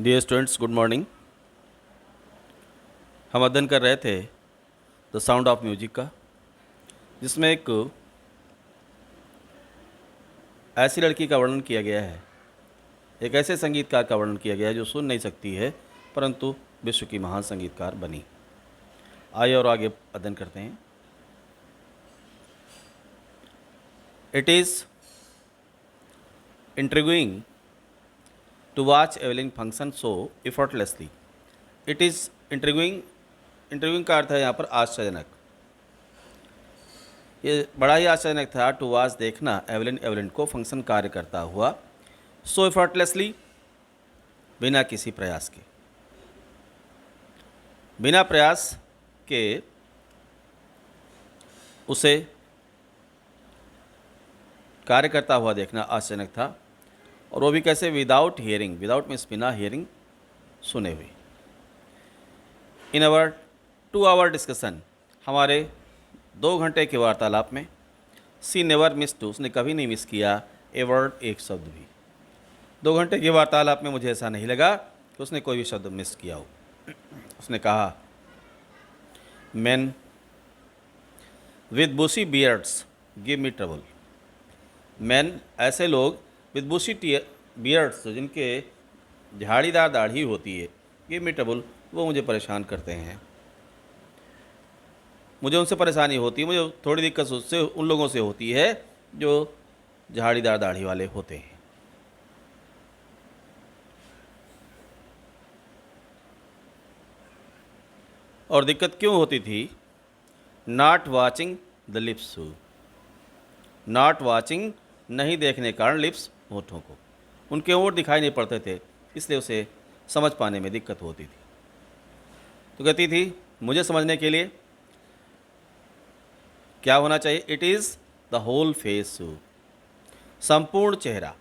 Dear students, good morning. हम अध्ययन कर रहे थे द साउंड ऑफ म्यूजिक का, जिसमें एक ऐसी लड़की का वर्णन किया गया है, एक ऐसे संगीतकार का वर्णन किया गया है जो सुन नहीं सकती है परंतु विश्व की महान संगीतकार बनी। आइए और आगे अध्ययन करते हैं। It is intriguing to watch Evelyn function so effortlessly. It is intriguing का अर्थ है यहाँ पर आश्चर्यजनक। ये बड़ा ही आश्चर्यजनक था टू वॉच देखना एवलिन को फंक्शन कार्य करता हुआ, सो एफर्टलेसली बिना किसी प्रयास के, बिना प्रयास के उसे कार्य करता हुआ देखना आश्चर्यजनक था। और वो भी कैसे? विदाउट हियरिंग, विदाउट मीन्स बिना हियरिंग, सुने हुए। इन अवर 2 आवर डिस्कशन, हमारे 2 घंटे के वार्तालाप में, सी नेवर मिस टू, उसने कभी नहीं मिस किया ए वर्ड, एक शब्द भी। 2 घंटे के वार्तालाप में मुझे ऐसा नहीं लगा कि उसने कोई भी शब्द मिस किया हो। उसने कहा, man with bushy beards give me trouble. Man, ऐसे लोग, विद बुशी बियर्ड्स, जिनके झाड़ीदार दाढ़ी होती है, गिव मी ट्रबल, वो मुझे परेशान करते हैं। मुझे उनसे परेशानी होती है, मुझे थोड़ी दिक्कत उससे, उन लोगों से होती है जो झाड़ीदार दाढ़ी वाले होते हैं। और दिक्कत क्यों होती थी? Not watching the lips, not watching, नहीं देखने के कारण, लिप्स, होठों को, उनके होठ दिखाई नहीं पड़ते थे, इसलिए उसे समझ पाने में दिक्कत होती थी। तो कहती थी, मुझे समझने के लिए क्या होना चाहिए? It is the whole face, संपूर्ण चेहरा,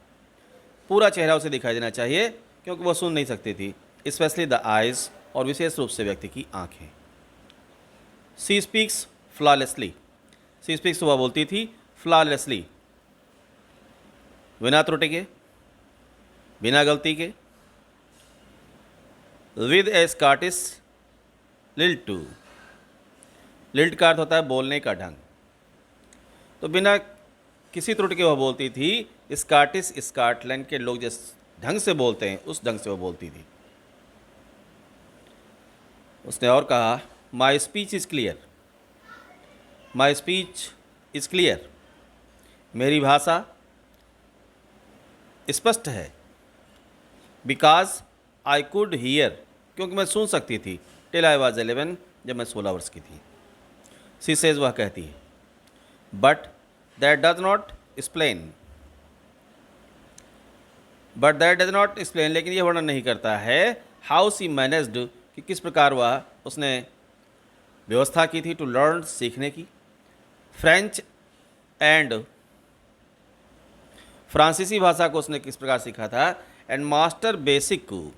पूरा चेहरा उसे दिखाई देना चाहिए, क्योंकि वह सुन नहीं सकती थी। स्पेशली द आइज़, और विशेष रूप से व्यक्ति की आँखें। She speaks flawlessly, she speaks, वह बोलती थी, फ्लॉलेसली, बिना त्रुटि के, बिना गलती के, with a Scottish lilt too, lilt का अर्थ होता है बोलने का ढंग, तो बिना किसी त्रुटि के वह बोलती थी। स्कॉटिश, स्कॉटलैंड के लोग जिस ढंग से बोलते हैं उस ढंग से वह बोलती थी। उसने और कहा, my speech is clear, my speech is clear, मेरी भाषा स्पष्ट है। बिकॉज आई कुड हीयर, क्योंकि मैं सुन सकती थी, टिल आई वॉज 11, जब मैं 16 वर्ष की थी। सी सेज, वह कहती है, but that does not explain, but that does not explain, लेकिन यह वर्णन नहीं करता है, हाउ सी मैनेज्ड, कि किस प्रकार वह, उसने व्यवस्था की थी, टू लर्न, सीखने की, फ्रेंच एंड, फ्रांसीसी भाषा को उसने किस प्रकार सीखा था, एंड मास्टर बेसिक को,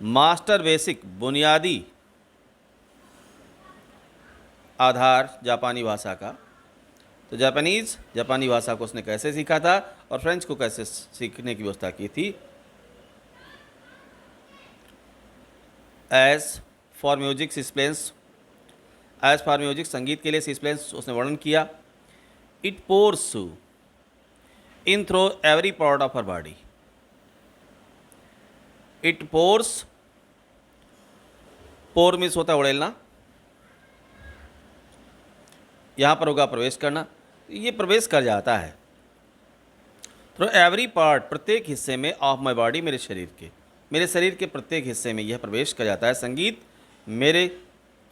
मास्टर बेसिक, बुनियादी आधार जापानी भाषा का, तो जापानीज़, जापानी भाषा को उसने कैसे सीखा था और फ्रेंच को कैसे सीखने की व्यवस्था की थी। As for music she explains, as for music, संगीत के लिए सी एक्सप्लेन्स, उसने वर्णन किया, it pours in through every part of her body, it pours, pour means होता है उड़ेलना, यहाँ पर होगा प्रवेश करना, ये प्रवेश कर जाता है थ्रू एवरी पार्ट, प्रत्येक हिस्से में, ऑफ माई बॉडी, मेरे शरीर के, मेरे शरीर के प्रत्येक हिस्से में यह प्रवेश कर जाता है। संगीत मेरे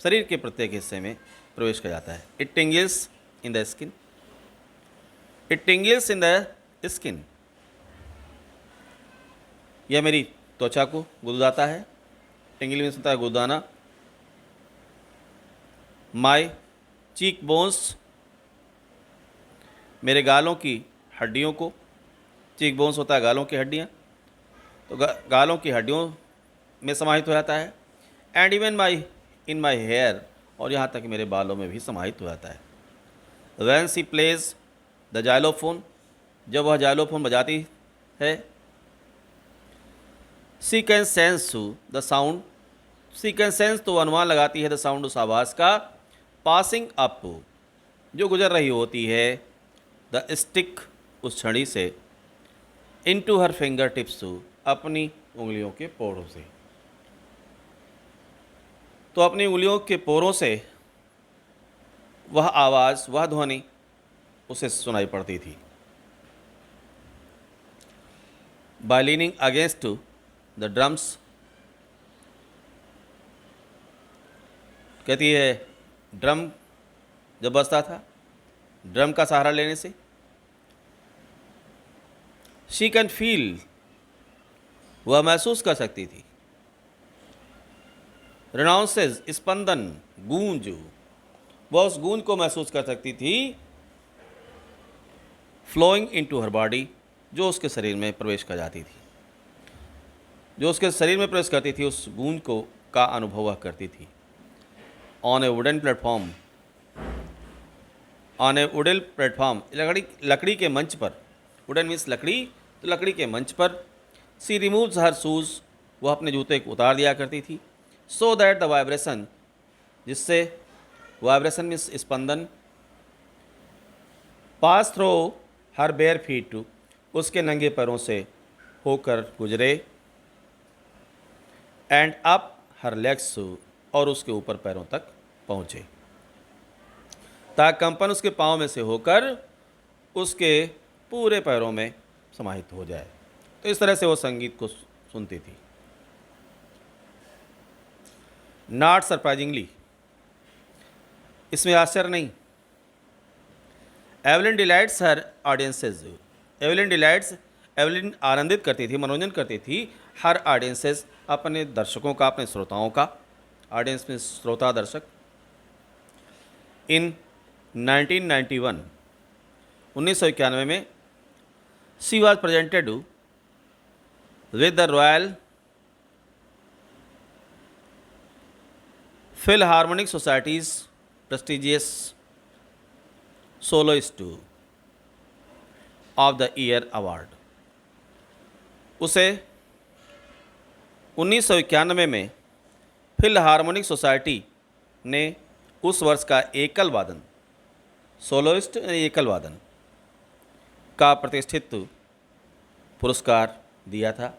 शरीर के प्रत्येक हिस्से में प्रवेश कर जाता है। It टिंगल्स in the skin, it टिंगल्स in the skin, यह मेरी त्वचा को गुदगुदाता है। टिंगल मीन्स होता है गुदगुदाना। माई चीक बोन्स, मेरे गालों की हड्डियों को, चीक बोन्स होता है गालों की हड्डियाँ, तो गालों की हड्डियों में समाहित हो जाता है। And even my, in my hair, और यहाँ तक मेरे बालों में भी समाहित हो जाता है। When she plays the xylophone, जब वह जाइलोफोन बजाती है, she can sense the sound, she can sense तो अनुमान लगाती है द साउंड उस आवाज़ का, पासिंग अप जो गुजर रही होती है, द स्टिक उस छड़ी से, इनटू हर फिंगर टिप्स अपनी उंगलियों के पोरों से। तो अपनी उंगलियों के पोरों से वह आवाज़, वह ध्वनि उसे सुनाई पड़ती थी। By leaning against the drums, कहती है ड्रम जब बजता था, ड्रम का सहारा लेने से, शी कैन फील वह महसूस कर सकती थी, रिनाउंसेस स्पंदन गूंज, वह उस गूंज को महसूस कर सकती थी, फ्लोइंग इनटू हर बॉडी जो उसके शरीर में प्रवेश कर जाती थी, जो उसके शरीर में प्रवेश करती थी उस गूंज को का अनुभव वह करती थी। On A wooden platform, on A wooden platform लकड़ी के मंच पर, वुडन मीन्स लकड़ी, तो लकड़ी के मंच पर, सी रिमूव्स हर शूज़ वह अपने जूते को उतार दिया करती थी, सो दैट द वाइब्रेशन जिससे, वाइब्रेशन मीन्स स्पंदन, pass through her bare feet उसके नंगे पैरों से होकर गुजरे, एंड अप हर लेग्स और उसके ऊपर पैरों तक पहुँचे, ताकि कंपन उसके पाँव में से होकर उसके पूरे पैरों में समाहित हो जाए। तो इस तरह से वो संगीत को सुनती थी। नॉट सरप्राइजिंगली, इसमें आश्चर्य नहीं, एवलिन डिलाइट्स हर ऑडियंसेज, एवलिन आनंदित करती थी, मनोरंजन करती थी, हर ऑडियंसेज अपने दर्शकों का, अपने श्रोताओं का, ऑडियंस में श्रोता दर्शक। इन 1991 1991 में she was presented with the royal Philharmonic societies prestigious soloist of the year award. उसे 1991 में फिलहार्मोनिक सोसाइटी ने उस वर्ष का एकल वादन, सोलोइस्ट एकल वादन का प्रतिष्ठित पुरस्कार दिया था।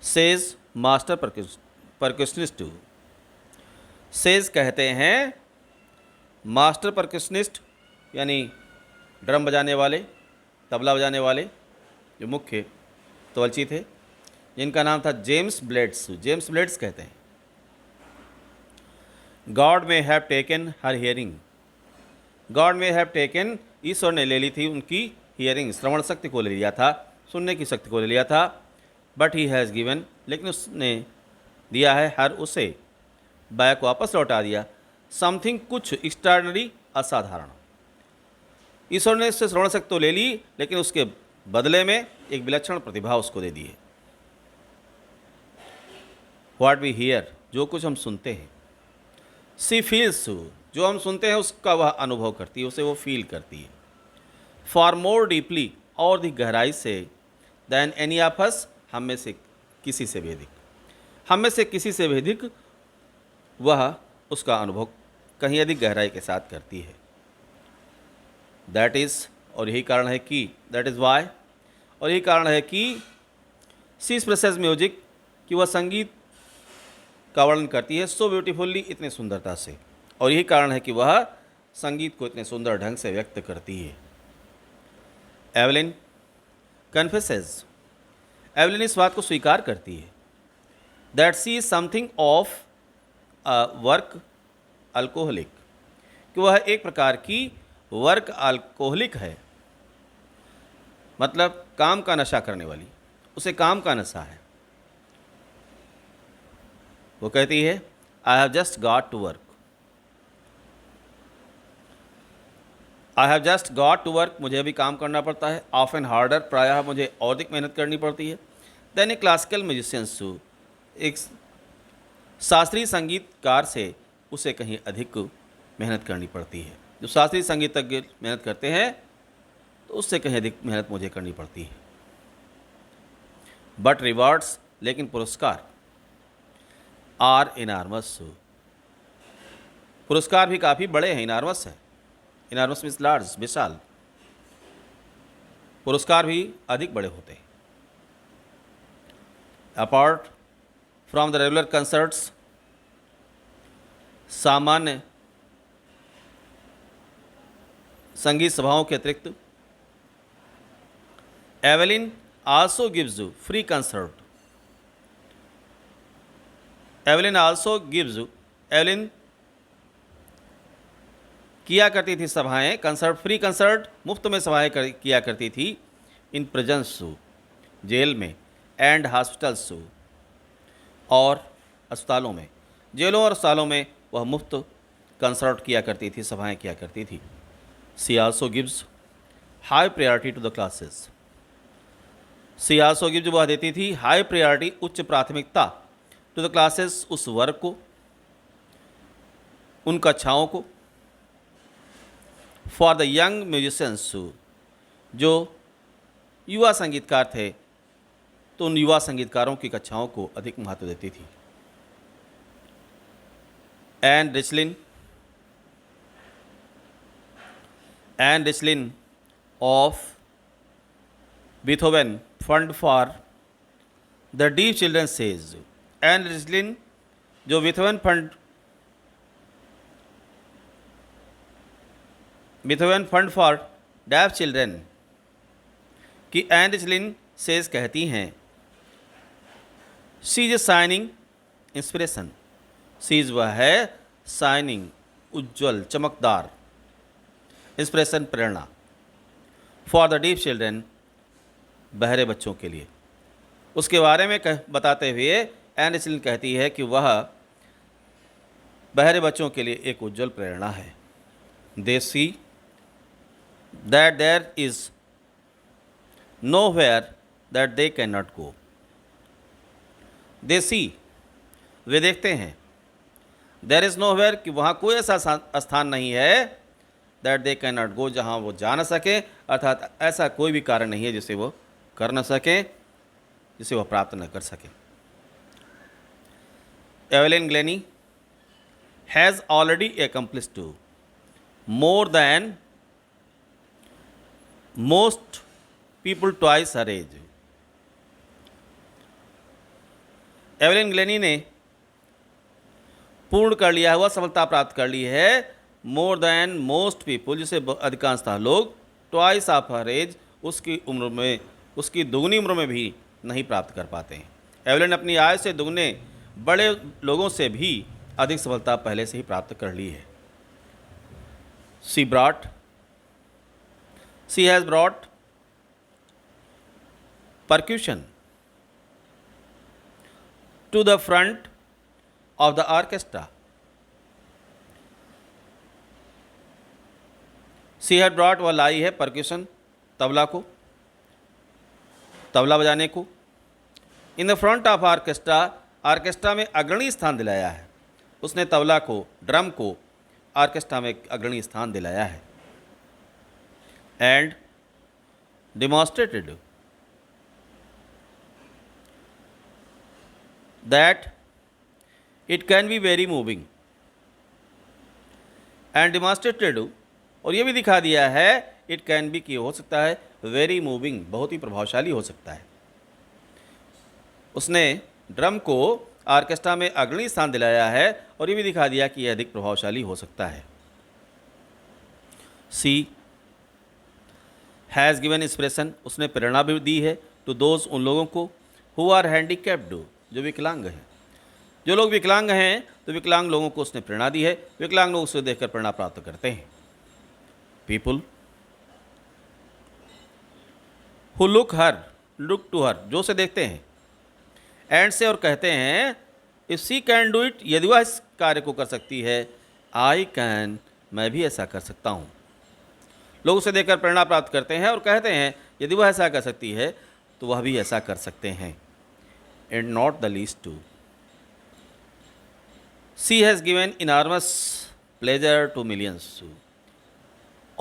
सेज मास्टर परकशनिस्ट, सेज कहते हैं मास्टर परकशनिस्ट यानी ड्रम बजाने वाले, तबला बजाने वाले, जो मुख्य तवलची थे, जिनका नाम था जेम्स ब्लेड्स, जेम्स ब्लेड्स कहते हैं। गॉड में have taken her hearing, God में हैव टेकन, ईश्वर ने ले ली थी उनकी हियरिंग, श्रवण शक्ति को ले लिया था, सुनने की शक्ति को ले लिया था, बट ही हैज़ गिवन, लेकिन उसने दिया है हर उसे, बैक वापस लौटा दिया, समथिंग कुछ, एक्स्ट्राऑर्डिनरी असाधारण। ईश्वर ने इससे श्रवण शक्ति तो ले ली, लेकिन उसके बदले में एक विलक्षण प्रतिभा उसको दे दी है। व्हाट वी हियर, जो कुछ हम सुनते हैं, सी फील्स, जो हम सुनते हैं उसका वह अनुभव करती है, उसे वो फील करती है, फॉर मोर डीपली, और अधिक गहराई से, दैन एनी ऑफ अस, हम में से किसी से भी अधिक, हम में से किसी से भी अधिक वह उसका अनुभव कहीं अधिक गहराई के साथ करती है। दैट इज़, और यही कारण है कि, दैट इज़ वाई, और यही कारण है कि सी एक्सप्रेसेस म्यूजिक, कि वह संगीत का वर्णन करती है सो ब्यूटीफुल्ली, इतने सुंदरता से, और यही कारण है कि वह संगीत को इतने सुंदर ढंग से व्यक्त करती है। एवलिन कन्फेसेस, एवलिन इस बात को स्वीकार करती है, that she is something of work alcoholic, कि वह एक प्रकार की वर्क अल्कोहलिक है, मतलब काम का नशा करने वाली, उसे काम का नशा है। वो कहती है I have just got to work, I have just got to work, मुझे अभी काम करना पड़ता है, ऑफ एन हार्डर, प्रायः मुझे और अधिक मेहनत करनी पड़ती है, देन ए क्लासिकल म्यूजिशियंस, एक शास्त्रीय संगीतकार से उसे कहीं अधिक मेहनत करनी पड़ती है। जो शास्त्रीय संगीतज्ञ मेहनत करते हैं तो उससे कहीं अधिक मेहनत मुझे करनी पड़ती है। बट रिवार्ड्स, लेकिन पुरस्कार, आर इनार्मस, पुरस्कार भी काफ़ी बड़े हैं। इनार्मस है, इनार्मस मीन्स लार्ज, विशाल। पुरस्कार भी अधिक बड़े होते हैं। Apart from the regular concerts, सामान्य संगीत सभाओं के अतिरिक्त, Evelyn also gives free concert. Evelyn also gives, Evelyn किया करती थी सभाएं, कंसर्ट, फ्री कंसर्ट, मुफ्त में सभाएं किया करती थी। इन प्रिजन्स, जेल में, एंड हॉस्पिटल्स, और अस्पतालों में, जेलों और अस्पतालों में वह मुफ्त कंसर्ट किया करती थी, सभाएं किया करती थी। She also gives high priority to the classes. She also gives, वह देती थी हाई प्रायोरिटी, उच्च प्राथमिकता, टू द क्लासेस, उस वर्ग को, उन कक्षाओं को, फॉर द यंग म्यूजिशियंस, जो युवा संगीतकार थे तो उन युवा संगीतकारों की कक्षाओं को अधिक महत्व देती थी। And Richlin of Beethoven fund for the deaf children says. And Richlin, जो Beethoven fund for deaf children की एन रिचलिन सेज कहती हैं, she is shining inspiration. She's, वह है, शाइनिंग, उज्ज्वल, चमकदार, इंस्पिरेशन, प्रेरणा, फॉर द डीफ चिल्ड्रन, बहरे बच्चों के लिए। उसके बारे में बताते हुए एन रिचलिन कहती है कि वह बहरे बच्चों के लिए एक उज्ज्वल प्रेरणा है। दे सी that there is nowhere that they cannot go. They see, वे देखते हैं, there is nowhere, कि वहाँ कोई ऐसा स्थान नहीं है, that they cannot go, जहाँ वो जा न सके, अर्थात ऐसा कोई भी कारण नहीं है जिसे वो कर न सके, जिसे वह प्राप्त न कर सके। Evelyn Glenny has already accomplished more than most people twice her age. Evelyn Glenny ने पूर्ण कर लिया हुआ, सफलता प्राप्त कर ली है, मोर देन मोस्ट पीपुल, जिसे अधिकांशतः लोग ट्वाइस ऑफ हर एज, उसकी उम्र में, उसकी दुगनी उम्र में भी नहीं प्राप्त कर पाते हैं। एवेलिन अपनी आय से दुगने बड़े लोगों से भी अधिक सफलता पहले से ही प्राप्त कर ली है। She has brought percussion to the front of the orchestra. She had brought, वह लाई है, percussion, तबला को, तबला बजाने को, in the front of orchestra, orchestra में अग्रणी स्थान दिलाया है। उसने तबला को, ड्रम को ऑर्केस्ट्रा में अग्रणी स्थान दिलाया है। and demonstrated that it can be very moving, and demonstrated, और ये भी दिखा दिया है, it can be, कि हो सकता है, very moving, बहुत ही प्रभावशाली हो सकता है। उसने ड्रम को ऑर्केस्ट्रा में अग्रणी स्थान दिलाया है और ये भी दिखा दिया कि यह अधिक प्रभावशाली हो सकता है। सी हैज़ गिवन इंस्पिरेशन, उसने प्रेरणा भी दी है, टू दोज, उन लोगों को, हु आर हैंडीकैप्ड, जो विकलांग हैं। जो लोग विकलांग हैं तो विकलांग लोगों को उसने प्रेरणा दी है, विकलांग लोग उसे देखकर प्रेरणा प्राप्त करते हैं। People who look to her, जो उसे देखते हैं, एंड से, और कहते हैं, if she can do it, यदि वह इस कार्य को कर सकती है, आई कैन, मैं भी ऐसा कर सकता हूँ। लोग उसे देखकर प्रेरणा प्राप्त करते हैं और कहते हैं यदि वह ऐसा कर सकती है तो वह भी ऐसा कर सकते हैं। And not the least too, she has given enormous pleasure to millions,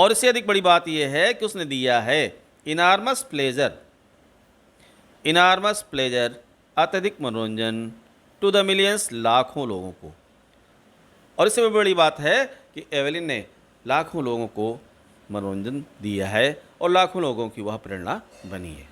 और इससे अधिक बड़ी बात यह है कि उसने दिया है इनार्मस प्लेजर, अत्यधिक मनोरंजन, टू द मिलियंस, लाखों लोगों को। और इससे भी बड़ी बात है कि एवेलिन ने लाखों लोगों को मनोरंजन दिया है और लाखों लोगों की वह प्रेरणा बनी है।